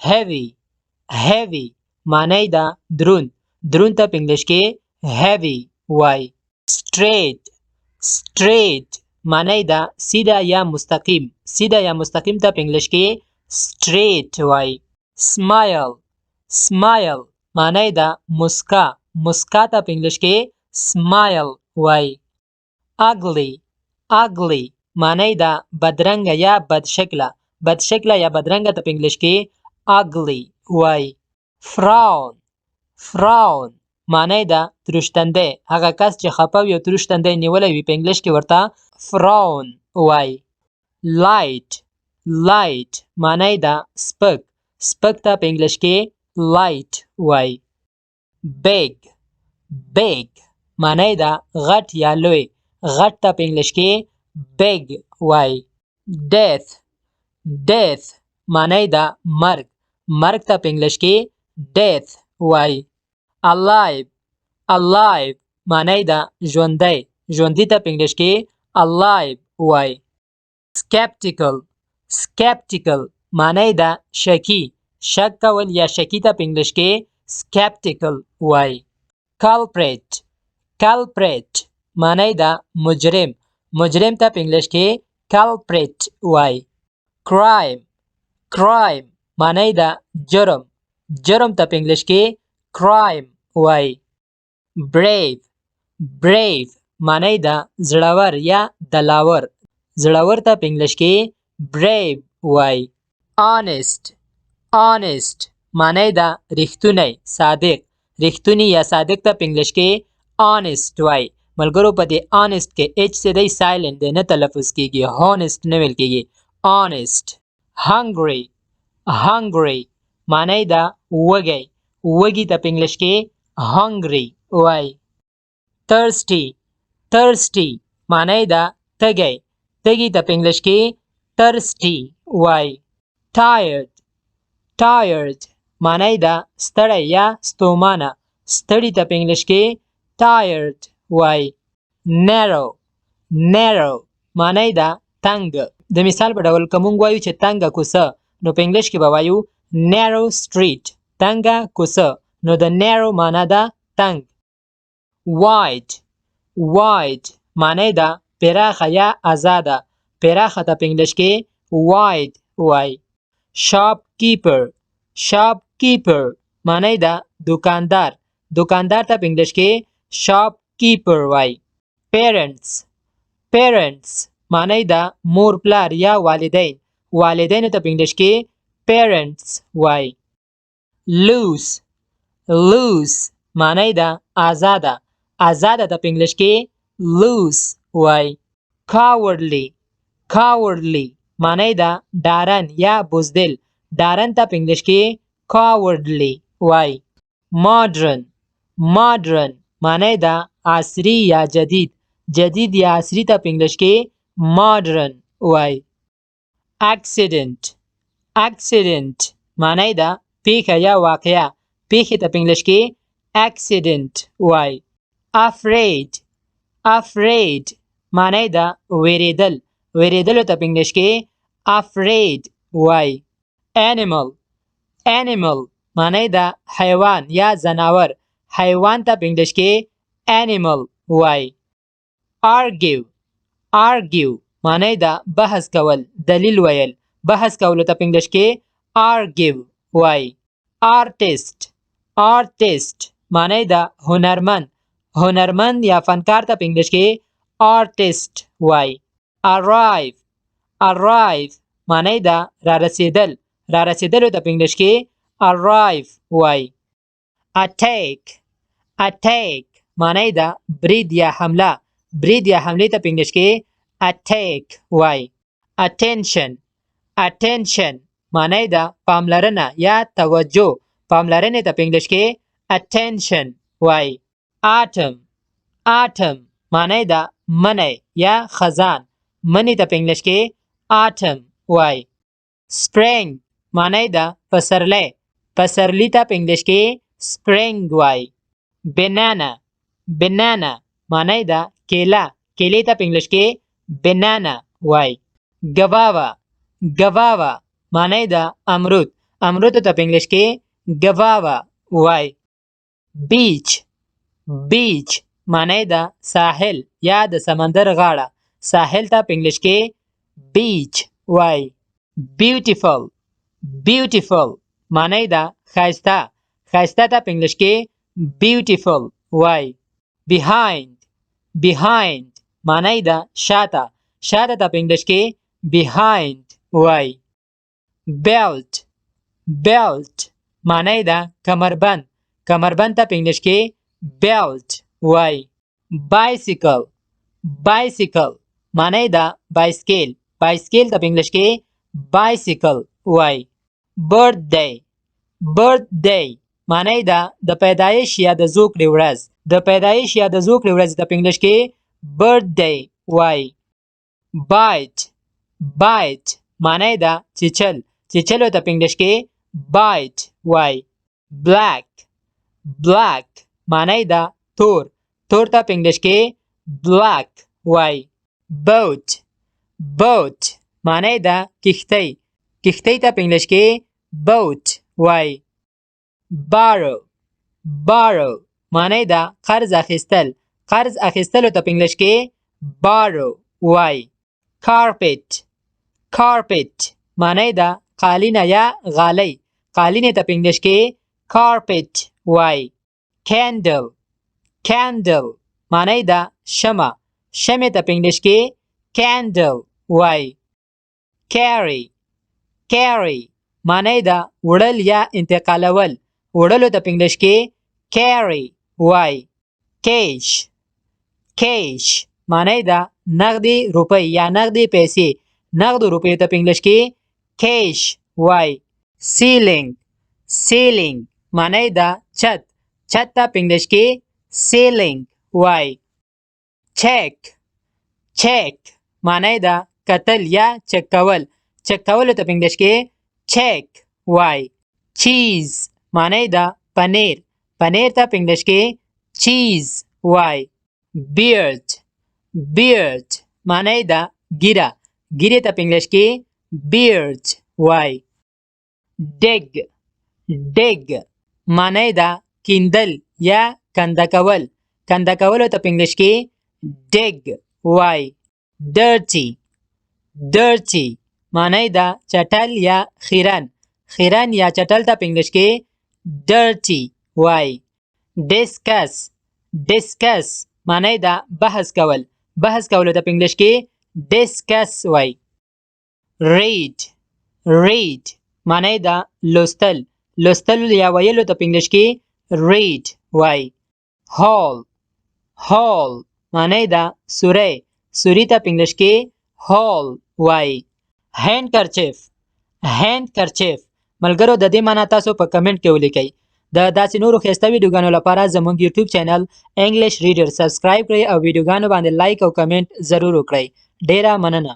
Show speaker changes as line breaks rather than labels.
heavy heavy معنی دا دروند دروند ته په انګلیش کې heavy وای straight straight معنی دا سیده یا مستقیم سیده یا مستقیم ته په انګلیش کې straight وای smile smile معنی دا مسکا مسکا ته په انګلیش کې smile وای ugly ugly معنی دا بدرنګ یا بدشکله یا بدرنګ ته په انګلیش کې ugly وای frown frown معنی دا ترشتنده هغه کس چې خپه وي او ترشتنده نیولې وي په انګلیش کې ورته frown وای light light معنی دا سپک سپک ته په انګلیش کې light وای big big معنی دا غټ یا لوی غټ ته په انګلیش کې big وای death death معنی دا مرګ مرګ ته په انګلیش کې death وای alive alive معنی دا ژوندی ژوندی ته په انګلیش کې alive وای skeptical skeptical معنی دا شکی شک کول یا شکی ته په انګلیش کې skeptical وای culprit culprit معنی دا مجرم مجرم ته په انګلیش کې culprit وای crime crime معنی دا جرم جرم ته په انګلیش کې crime وای brave brave معنی دا زړور یا دلاور زړور ته په انګلیش کې brave وای honest honest معنی دا رښتونی صادق رښتونی یا صادق ته په انګلیش کې honest وای ملګرو په دې honest کې h څه دی سایلنت دی نه تلفظ کیږي honest نه ویل کیږي honest hungry hungry معنی دا وږی وږی ته په انګلیش کې hungry وای thirsty thirsty معنی دا تږی تږی ته په انګلیش کې thirsty وای tired tired معنی دا ستړی یا ستومانه ستړی ته په انګلیش کې tired وای narrow narrow معنی دا تنگ د مثال په ډول کوم وایو چې تنګه کوڅه نو په انګلیش کې به وایو narrow street تنګه کوڅه نو د narrow معنی دا تنگ wide wide معنی دا پراخه یا آزاده پراخه ته په انګلیش کې wide وای shopkeeper shopkeeper معنی دا دکاندار دکاندار ته په انګلیش کې shopkeeper وای parents parents معنی دا مور پلار یا والدین والدین ته په انګلیش کې parents وای loose loose معنی دا آزاده آزاده ته په انګلیش کې loose وای cowardly cowardly معنی دا ډارن یا بزدل ډارن ته په انګلیش کې cowardly وای modern modern معنی دا عصری یا جدید جدید یا عصری ته په انګلیش کې modern وای accident accident معنی دا پیښه یا واقعه پیښې ته په انګلیش کې accident وای afraid afraid معنی دا ویریدل ویریدلو ته په انګلیش کې afraid وای animal animal معنی دا حیوان یا ځناور حیوان ته په انګلیش کې animal وای argue argue معنی دا بحث کول دلیل ویل بحث کولو ته په انګلیش کې argue وای artist artist معنی دا هنرمند هنرمند یا فنکار ته په انګلیش کې artist وای arrive arrive معنی دا را رسیدل را رسیدلو ته په انګلیش کې arrive وای attack attack معنی دا برید یا حمله برید یا حمله ته په انګلیش کې attack وای attention attention معنی دا پاملرنه یا توجه پاملرنه ته په انګلیش کې attention وای atom atom معنی دا منی یا خزان منی ته په انګلیش کې atom وای spring معنی دا پسرلی پسرلی ته په انګلیش کې spring وای banana banana معنی دا کیله کیلې ته په انګلیش کې banana وای guava guava معنی دا امرود امرود ته په انګلیش کې ګواوا وای. بیچ بیچ معنی دا ساحل یا د سمندر غاړه. ساحل ته په انګلیش کې بیچ وای. بیوټیفل بیوټیفل معنی دا ښایسته. ښایسته ته په انګلیش کې بیوټیفل وای. بیهایند بیهایند معنی دا شاته. شاته ته په انګلیش کې بیهایند وای. بیلت بیلت معنی دا کمربند. کمربند ته په انګلیش کې بیلت وای. بایسیکل بایسیکل معنی دا بایسکل. بایسکل ته په انګلیش کې بایسیکل وای. برثډے برثډے معنی دا د پیدایش یا د زوکړې ورځ. د پیدایش یا د زوکړې ورځ ته په انګلیش کې برثډے وای. بایټ بایټ معنی دا چیچل. چیچلو ته په انګلیش کې بایټ وای. بلیک بلیک معنی دا تور. تور ته په انګلیش کې بلیک وای. بوټ بوټ معنی دا کښتۍ. کښتۍ ته په انګلیش کې بوټ وای. بارو بارو معنی دا قرض اخیستل. قرض اخیستلو ته په انګلیش کې بارو وای. کارپټ کارپټ معنی دا قالینه یا غالۍ. قالینې ته په انګلیش کې کارپټ وای. کینډل کینډل معنی دا شمع. شمع ته په انګلیش کې کینډل وای. کیری کیری معنی دا وړل یا انتقالول. وړلو ته په انګلیش کې کیری وای. کیش کیش معنی دا نغدي روپۍ یا نغدي پیسې. نغدو روپیو ته په انګلیش کې کیش وای. سیلینګ سیلینګ معنی دا چت. چت ته په انګلیش کې سیلینګ وای. چیک چیک معنی دا کتل یا چک کول. چک کولو ته په انګلیش کې چیک وای. چیز معنی دا پنیر. پنیر ته په انګلیش کې چیز وای. بیرد بیرد معنی دا ګیره. ګیرې ته په انګلیش کې بیرد وای. ډیګ ډیګ معنی دا کیندل یا کنده کول. کنده کولو ته په انګلیش کې ډیګ وای. ډرټي ډرټي معنی دا چټل یا خیرن. خیرن یا چټل ته په انګلیش کې ډرټي وای. ډسکس ډسکس معنی دا بحث کول. بحث کولو ته په انګلیش کې ډسکس وای. ریډ ریډ معنی دا لوستل. لوستل یا ویلو ته په انګلیش کې ریډ وای. هال هال معنی دا سوری. سوری ته په انګلیش کې هال وای. هینډ کرچیف هینډ کرچیف ملګرو د دې معنی تاسو په کمنټ کې ولیکئ. د داسې نورو ښایسته ویډیوګانو لپاره زموږ یوټیوب چینل انګلیش ریډر سبسکرایب کړئ او ویډیوګانو باندې لایک او کمنټ ضرور وکړئ. ډیره مننه.